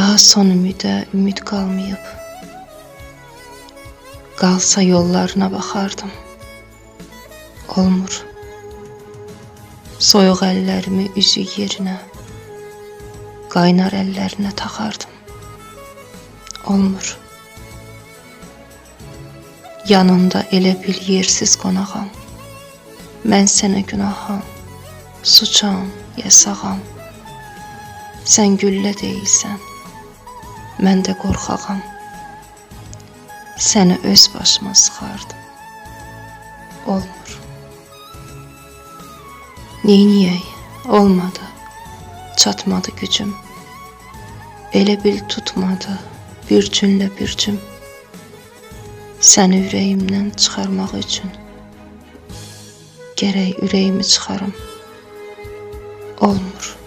Daha son ümidə ümid qalmayıb. Qalsa yollarına baxardım. Olmur. Soyuq əllərimi üzü yerinə, qaynar əllərinə taxardım. Olmur. Yanında elə bil yersiz qonağam. Mən sənə günaham, suçam, yasağam. Sən güllə deyilsən, mən də qorxağam. Səni öz başıma sıxardım. Olmur. Neyniyək? Olmadı. Çatmadı gücüm. Elə bil tutmadı bir cümlə bir cüm. Səni ürəyimdən çıxarmaq üçün gərək ürəyimi çıxarım. Olmur.